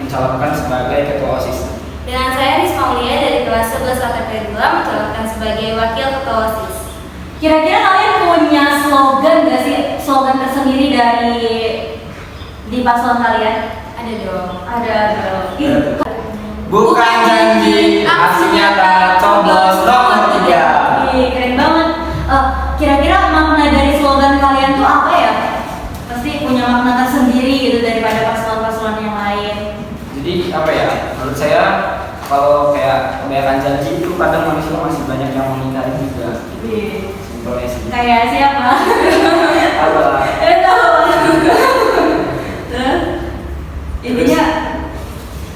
mencalonkan sebagai ketua OSIS. Dengan saya Risma Aulia dari kelas 11 ATP 2 mencalonkan sebagai wakil ketua OSIS. Kira-kira kalian punya slogan gak sih? Slogan tersendiri di paslon kalian? Ada dong. Ada. Bukan janji, aksi nyata, coblos nomor 3. Keren banget. Kira-kira makna dari slogan kalian tuh apa ya? Pasti punya makna tersendiri gitu daripada paslon-paslon yang lain. Jadi apa ya? Menurut saya kalau kayak kebanyakan janji itu kadang manusia masih banyak yang mengingkari juga. Simpelnya sih. Kayak siapa? Apa? Terus intinya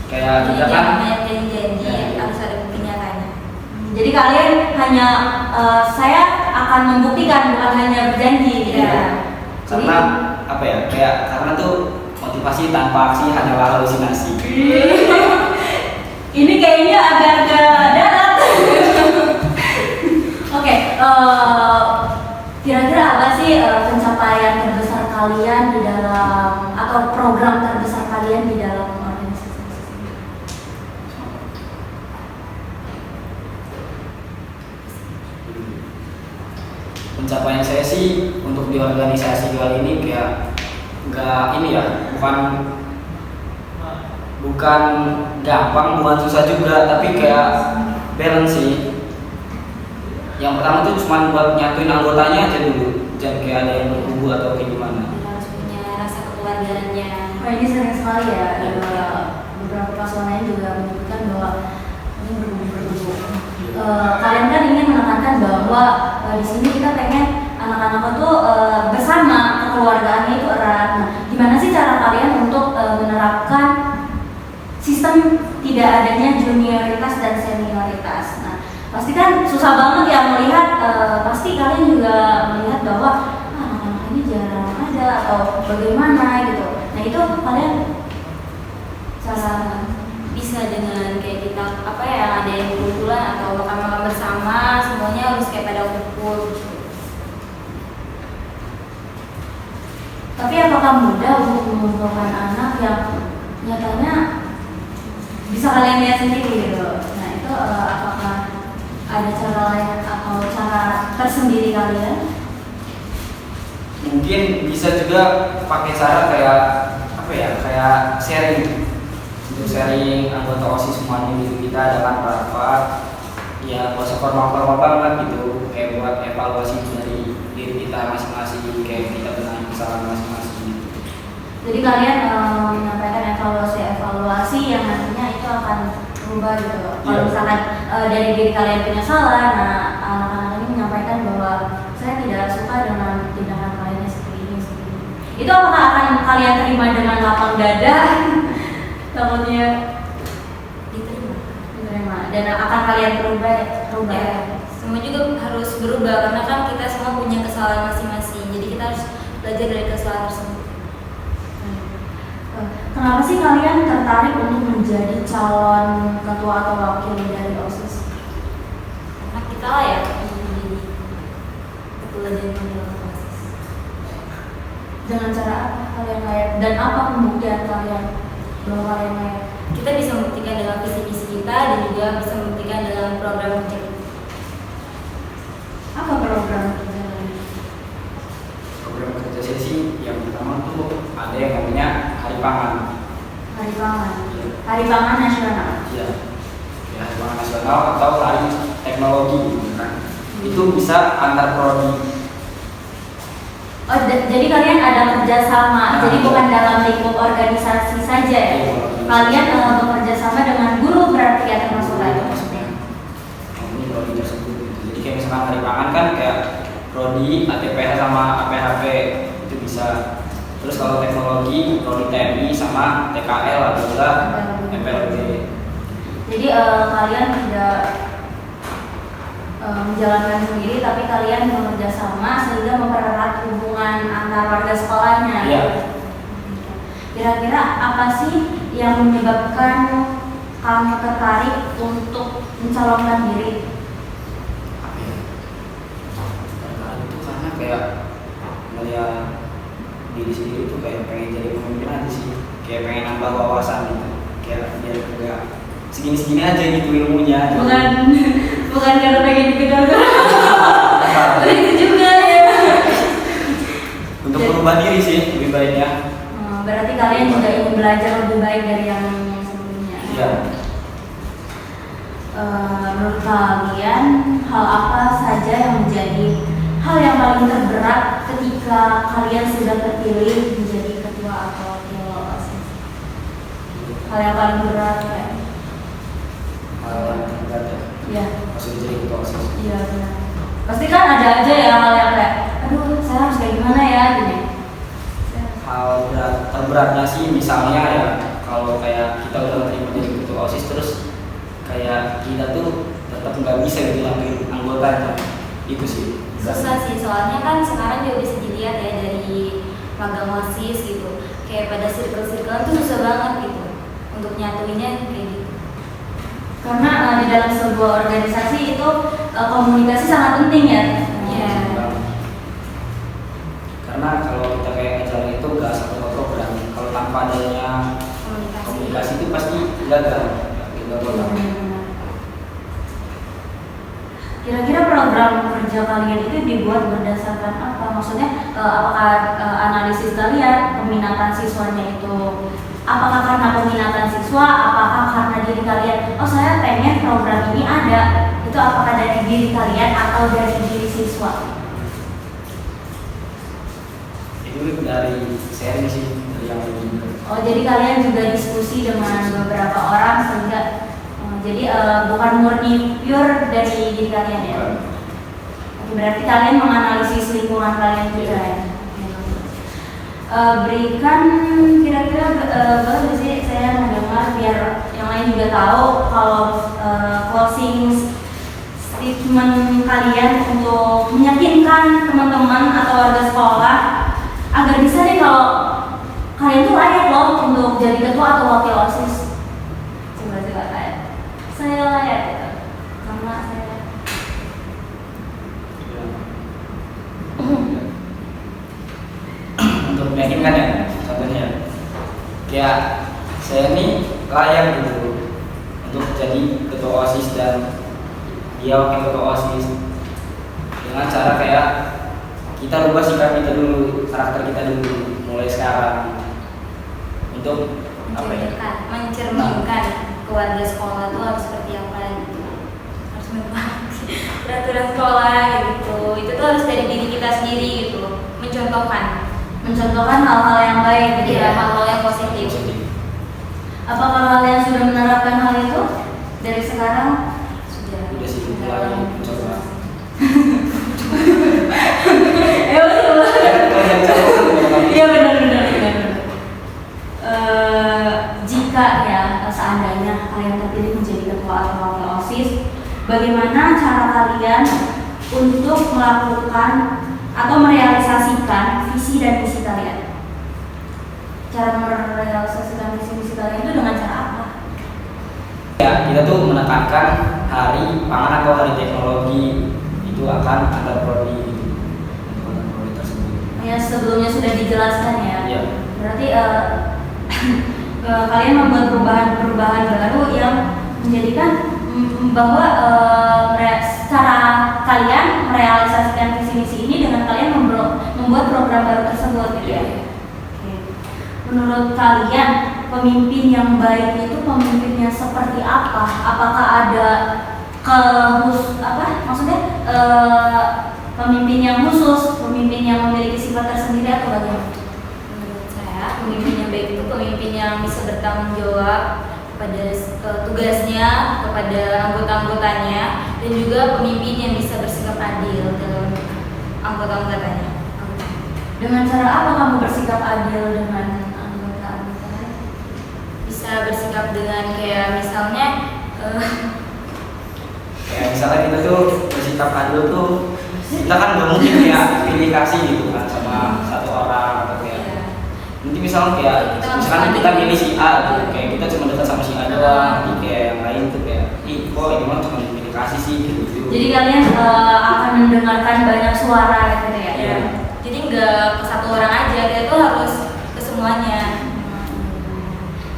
Kayak kita kan banyak janji, harus ada bukti nyatanya. jadi kalian hanya saya akan membuktikan bukan hanya berjanji gitu. karena apa ya? Karena tuh motivasi tanpa aksi hanyalah halusinasi. Ini kayaknya agak-agak darat. Oke, kira-kira apa sih pencapaian terbesar kalian di dalam atau program terbesar kalian di dalam organisasi? Pencapaian saya sih untuk di organisasi kali ini kayak bukan gampang, bukan susah juga, tapi kayak balance sih. Yang pertama tuh cuma buat nyatuin anggotanya aja dulu, jangan kayak ada yang berkubu atau kayak gimana. Kita harus punya rasa kekeluargaannya. Wah, ini sering sekali ya. Beberapa paslon lain juga menyebutkan bahwa ini berkubu. Kalian kan ingin menekankan bahwa di sini kita pengen anak-anak itu bersama, kekeluargaannya itu erat. Nah, gimana sih cara kalian untuk menerapkan sistem tidak adanya junioritas dan senioritas? Nah, pasti kan susah banget ya melihat. Pasti kalian juga melihat bahwa anak-anak ini jarang ada atau bagaimana gitu. Nah, itu kalian cara Bisa dengan kayak kita ada yang kumpulan atau makan-makan bersama, semuanya harus kayak pada kumpul. Tapi apakah mudah untuk mengumpulkan anak yang nyatanya bisa kalian lihat sendiri gitu? Nah, itu apakah ada cara lain atau cara tersendiri kalian? Mungkin bisa juga pakai cara kayak sharing. Untuk sharing anggota OSIS semuanya gitu, kita adakan rapat ya gak usah formal banget gitu, kayak buat evaluasi dari diri kita masing-masing, kayak kita benahi kesalahan masing-masing. Jadi kalian menyampaikan evaluasi yang nantinya itu akan berubah gitu. Kalau misalkan dari diri kalian punya salah, nah anak-anak ini menyampaikan bahwa saya tidak suka dengan tindakan kalian seperti ini. Itu apakah akan kalian terima dengan lapang dada? Takutnya diterima dan akan kalian berubah. Ya, semua juga harus berubah karena kan kita semua punya kesalahan masing-masing. Jadi kita harus belajar dari kesalahan tersebut. Kenapa sih kalian tertarik untuk menjadi calon ketua atau wakil dari OSIS? Karena kita layak menjadi ketua dan wakil OSIS. Dengan cara apa kalian layak dan apa pembuktian kalian bahwa kalian layak? Kita bisa membuktikan dalam visi misi kita dan juga bisa membuktikan dalam program kerja kita. Apa program kerja kalian? Program kerja saya sih yang pertama tuh ada yang namanya Hari Pangan. Hari Pangan. Hari Pangan Nasional. Iya. Ya, Hari Pangan Nasional atau Hari Teknologi gitu kan. Itu bisa antar prodi. Oh, jadi kalian ada kerjasama, Nah, jadi iya. bukan dalam lingkup organisasi saja ya? Iya. Kalian bekerja sama dengan guru berarti ya termasuk itu maksudnya? Ini prodi tersebut gitu. Jadi kayak misalkan Hari Pangan kan kayak prodi ATPH sama APHP itu bisa. Terus kalau teknologi prodi TMI sama TKL atau juga MPLB. Jadi kalian tidak menjalankan sendiri, tapi kalian bekerja sama sehingga mempererat hubungan antar warga sekolahnya. Iya. Kira-kira apa sih yang menyebabkan kamu tertarik untuk mencalonkan diri? Apa ya? Tertarik itu karena kayak melihat diri sendiri tuh kayak pengen jadi pemimpin aja sih. kayak pengen nambah wawasan gitu, kayak biar enggak segini-segini aja gitu ilmunya. Bukan karena pengen dikenal-kenal. Itu juga ya. Untuk merubah diri sih lebih baiknya. Berarti kalian juga ingin belajar lebih baik dari yang sebelumnya. Iya. Menurut kalian hal apa saja yang menjadi hal yang paling terberat ketika kalian sudah terpilih menjadi ketua atau wakil OSIS? Hal yang paling berat kayak? Hal yang berat ya. Iya. Maksudnya jadi ketua OSIS. Iya benar. Pasti kan ada aja ya hal yang kayak, aduh saya harus kayak gimana ya gini. Hal terberatnya sih misalnya ya kalau kayak kita udah terima jadi ketua OSIS terus kayak kita tuh tetap nggak bisa gitu ngambil anggota itu sih. Susah sih, soalnya kan sekarang juga bisa dilihat ya dari magang OSIS gitu. Kayak pada circle-circle tuh susah banget gitu untuk nyatuinnya kayak gitu. Karena di dalam sebuah organisasi itu komunikasi sangat penting ya. Iya. Karena kalau kita kayak acara itu nggak satu program, kalau tanpa adanya komunikasi itu pasti gagal. Kira-kira program kerja kalian itu dibuat berdasarkan apa? Maksudnya apakah analisis kalian, peminatan siswanya itu apakah karena peminatan siswa, apakah karena diri kalian? Oh saya pengen program ini ada, itu apakah dari diri kalian atau dari diri siswa? Itu dari sharing sih, dari yang ini. Oh jadi kalian juga diskusi dengan beberapa orang sehingga jadi bukan murni pure dari diri kalian ya? Oke, berarti kalian menganalisis lingkungan kalian juga ya? Berikan kira-kira boleh sih saya mendengar biar yang lain juga tahu kalau closing statement kalian untuk meyakinkan teman-teman atau warga sekolah agar bisa nih kalau kalian tuh layak loh untuk jadi ketua atau wakil OSIS. Coba kayak saya layak gitu karena saya untuk meyakinkan ya, contohnya ya saya ini layak gitu untuk jadi ketua OSIS dan dia wakil ketua OSIS dengan cara kayak kita rubah sikap kita dulu, karakter kita dulu mulai sekarang untuk apa ya? Mencerminkan keluarga sekolah tuh harus seperti apa gitu, harus mengikuti peraturan sekolah gitu. Itu tuh harus dari diri kita sendiri gitu, mencontohkan hal-hal yang baik gitu ya, hal-hal yang positif. Apakah kalian sudah menerapkan hal itu dari sekarang? Udah sih mulai mencoba. Iya benar. Jika ya seandainya kalian terpilih menjadi ketua atau wakil OSIS, bagaimana cara kalian untuk melakukan atau merealisasikan visi dan misi kalian? Cara merealisasikan visi misi kalian itu dengan cara apa? Ya, kita tuh menekankan hari pangan atau hari teknologi itu akan ada prodi gitu. Prodi tersebut. Ya sebelumnya sudah dijelaskan ya. Iya. Berarti kalian membuat perubahan baru yang menjadikan bahwa cara kalian merealisasikan visi misi ini dengan kalian membuat program baru tersebut gitu ya. Oke. Menurut kalian pemimpin yang baik itu pemimpinnya seperti apa? Apakah ada pemimpin yang khusus, pemimpin yang memiliki sifat tersendiri atau bagaimana? Menurut saya pemimpin yang baik itu pemimpin yang bisa bertanggung jawab kepada tugasnya, kepada anggota-anggotanya, dan juga pemimpin yang bisa bersikap adil dalam anggota-anggotanya. Dengan cara apa kamu bersikap adil dengan anggota-anggotanya? Bisa bersikap dengan kayak misalnya Ya misalnya kita tuh bersikap adil tuh kita kan nggak mungkin ya pilih kasih gitu kan sama satu orang atau kayak nanti misalnya kayak misalkan kita milih si A gitu, kayak kita cuma dekat sama si A doang, nanti kayak yang lain tuh kayak kok ini mah cuma pilih kasih sih gitu. Jadi kalian akan mendengarkan banyak suara gitu ya? Jadi nggak ke satu orang aja, dia tuh harus ke semuanya.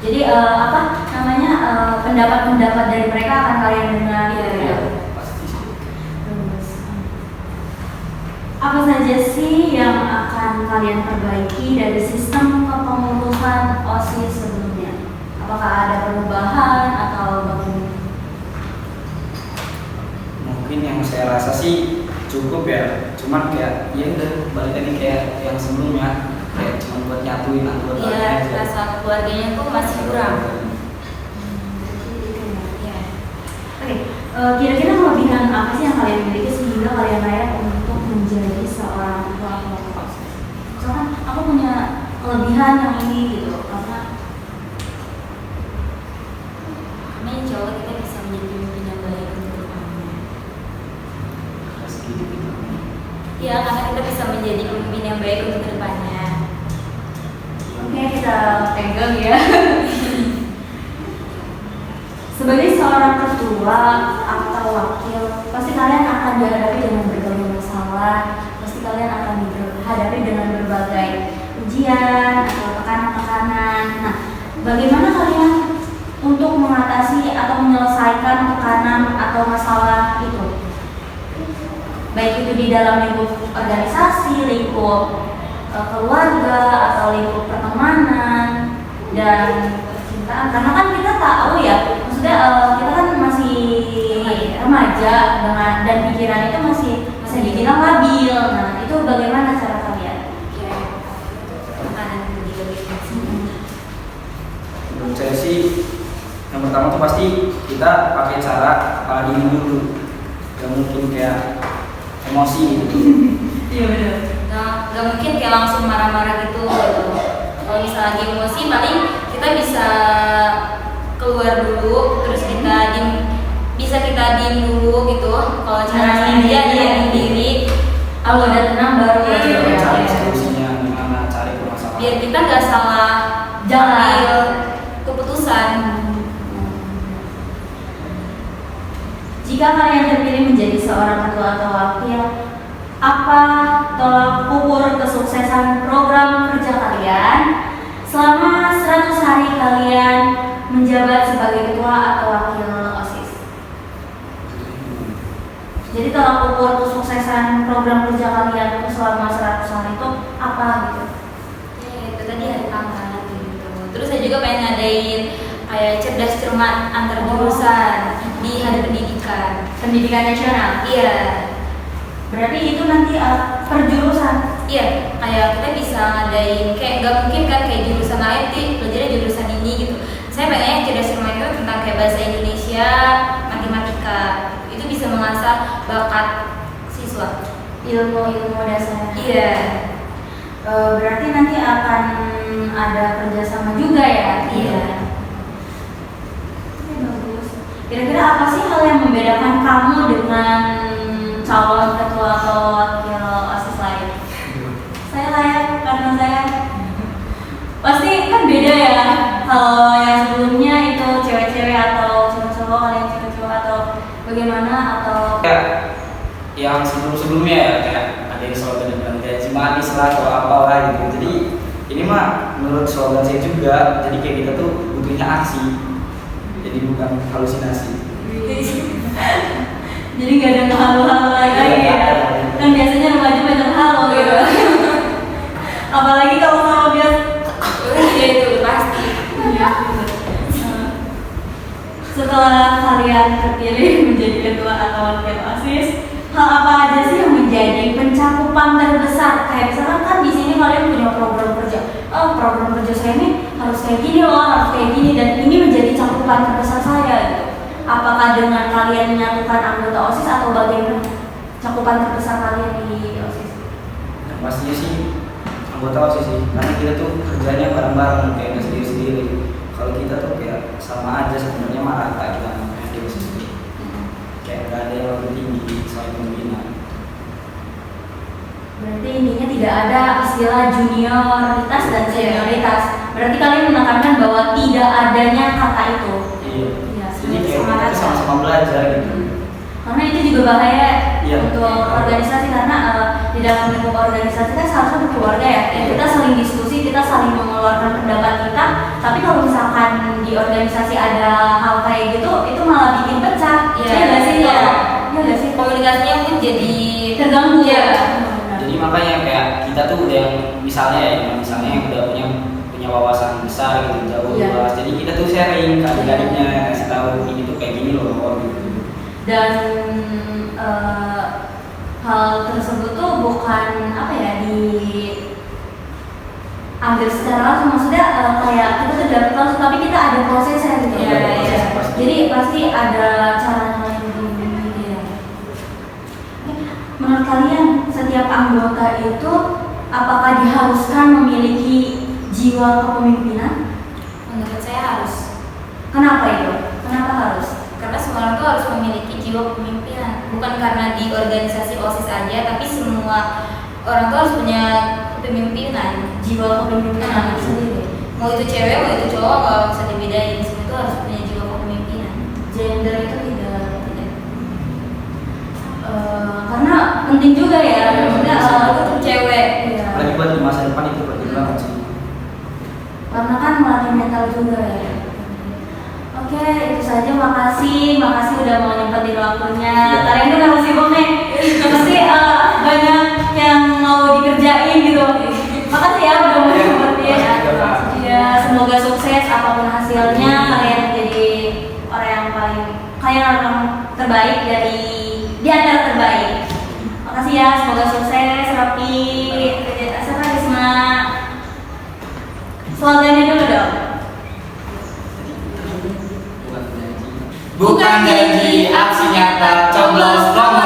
Jadi apa namanya pendapat-pendapat dari mereka akan kalian dengar. Iya, pasti sih. Terus apa saja sih yang akan kalian perbaiki dari sistem kepengurusan OSIS sebelumnya? Apakah ada perubahan atau bagaimana? Mungkin yang saya rasa sih cukup ya, cuman kayak ya udah balik lagi kayak yang sebelumnya, kayak cuma buat nyatuin anggotanya Iya, aja. rasa keluarganya tuh masih kurang. Ya. Oke, kira-kira kelebihan apa sih yang kalian miliki sehingga kalian layak untuk menjadi seorang ketua kelompok OSIS? Misalkan aku punya kelebihan yang ini gitu, karena Karena insya Allah kita bisa menjadi pemimpin yang baik untuk depannya. Terus gitu. Iya, karena kita bisa menjadi pemimpin yang baik untuk depannya. oke kita pegang ya. Sebagai seorang ketua atau wakil, pasti kalian akan dihadapi dengan berbagai masalah, pasti kalian akan dihadapi dengan berbagai ujian atau tekanan-tekanan. Nah, bagaimana kalian untuk mengatasi atau menyelesaikan tekanan atau masalah itu? Baik itu di dalam lingkup organisasi, lingkup keluarga, atau lingkup pertemanan dan percintaan. Karena kan kita tahu ya, maksudnya kita kan masih remaja dan pikiran itu masih dibilang labil. Nah, itu bagaimana cara kalian? Ya, tekanan juga gitu. Menurut saya sih yang pertama tuh pasti kita pakai cara kepala dingin dulu, gak mungkin kayak emosi gitu. Iya benar. Nggak mungkin kayak langsung marah-marah gitu. Kalau misalnya lagi emosi, paling kita bisa keluar dulu, terus kita diem dulu gitu. Kalau caranya dia diem diri, Kalau udah tenang baru Cari solusinya gimana, cari permasalahan. biar kita nggak salah Jalan. ambil keputusan. Jika kalian terpilih menjadi seorang ketua atau wakil, apa tolak ukur kesuksesan program kerja kalian selama 100 hari kalian menjabat sebagai ketua atau wakil OSIS? Jadi tolak ukur kesuksesan program kerja kalian itu selama 100 hari itu apa gitu? Ya, itu tadi hari pangkat gitu. Terus saya juga pengen ngadain kayak cerdas cermat antar jurusan di hari pendidikan. Pendidikan nasional. Iya, Berarti itu nanti per jurusan. iya. Kayak kita bisa ngadain kayak nggak mungkin kan kayak jurusan lain belajarnya jurusan ini gitu. Saya pengennya cerdas cermat itu tentang kayak bahasa Indonesia, matematika. Itu bisa mengasah bakat siswa. Ilmu-ilmu dasar. Iya. Berarti nanti akan ada kerjasama juga ya? Iya. Oke, bagus. Kira-kira apa sih hal yang membedakan kamu dengan calon ketua atau wakil OSIS lain? Saya layak karena saya pasti kan beda ya. Kalau yang sebelumnya itu cewek-cewek atau cowok-cowok, kalian cewek-cowok atau bagaimana atau Kayak yang sebelumnya ya, kayak ada yang slogan yang bilang kayak Cimanis lah atau apalah gitu. Jadi ini mah menurut slogan saya juga, jadi kayak kita tuh butuhnya aksi, jadi bukan halusinasi. jadi nggak ada halo-halo lagi Iya, ya? Kan biasanya remaja banyak halo gitu. Apalagi kalau sama dia Iya itu pasti. setelah kalian terpilih menjadi ketua atau wakil OSIS, hal apa aja sih yang menjadi pencakupan terbesar? Kayak misalkan kan di sini kalian punya program kerja. Oh, program kerja saya ini harus kayak gini loh, harus kayak gini, dan ini menjadi cakupan terbesar saya gitu. Apakah dengan kalian menyatukan anggota OSIS atau bagaimana cakupan terbesar kalian di OSIS? Yang pastinya sih anggota OSIS sih, karena kita tuh kerjanya bareng-bareng, kayak nggak sendiri-sendiri. Kalau kita tuh kayak sama aja sebenarnya mah rata kita namanya di OSIS itu. Kayak nggak ada yang lebih tinggi soal pembinaan. Berarti intinya tidak ada istilah junioritas dan senioritas. Berarti kalian menekankan bahwa tidak adanya kata itu. Iya. Iya, Jadi kayak sama kita rata. sama-sama belajar gitu. Karena itu juga bahaya Iya. untuk organisasi, karena di dalam lingkup organisasi kan seharusnya berkeluarga ya. Kita saling diskusi, kita saling mengeluarkan pendapat kita. Tapi kalau misalkan misalkan di organisasi ada hal kayak gitu, itu malah bikin pecah. Iya, Iya nggak sih? iya. Iya nggak sih? Komunikasinya pun jadi Terganggu. Iya. Jadi makanya kayak kita tuh udah yang misalnya yang udah punya wawasan besar gitu, jauh Iya. luas. Jadi kita tuh sharing ke adik-adiknya, kasih tahu ini tuh kayak gini loh gitu. Dan hal tersebut tuh bukan apa ya ambil secara langsung, maksudnya kayak kita tuh dapat langsung, tapi kita ada prosesnya gitu. Iya, iya. Jadi pasti ada cara yang begini ya. Menurut kalian setiap anggota itu apakah diharuskan memiliki jiwa kepemimpinan? menurut saya harus. Kenapa itu? Kenapa harus? Karena semua orang tuh harus memiliki jiwa kepemimpinan, bukan karena di organisasi OSIS aja, tapi semua orang tuh harus punya kepemimpinan. Jiwa kepemimpinan itu sendiri. Mau itu cewek, mau itu cowok, nggak bisa dibedain. Semua itu harus punya jiwa kepemimpinan. Gender itu tidak. Karena penting juga ya, maksudnya Itu tuh cewek. iya. Apalagi buat di masa depan itu penting banget sih. Karena kan melatih mental juga ya. Oke, itu saja. Makasih udah mau nyempetin waktunya. Kalian tuh harus sibuk nih. Pasti banyak yang mau dikerjain gitu. Makasih ya udah mau nyempetin. Ya, semoga sukses apapun hasilnya. Kalian jadi orang terbaik di antara terbaik. Makasih ya, semoga sukses, rapi. Siapa Risma? Slogannya dulu dong. Bukan janji, aksi nyata, coblos nomor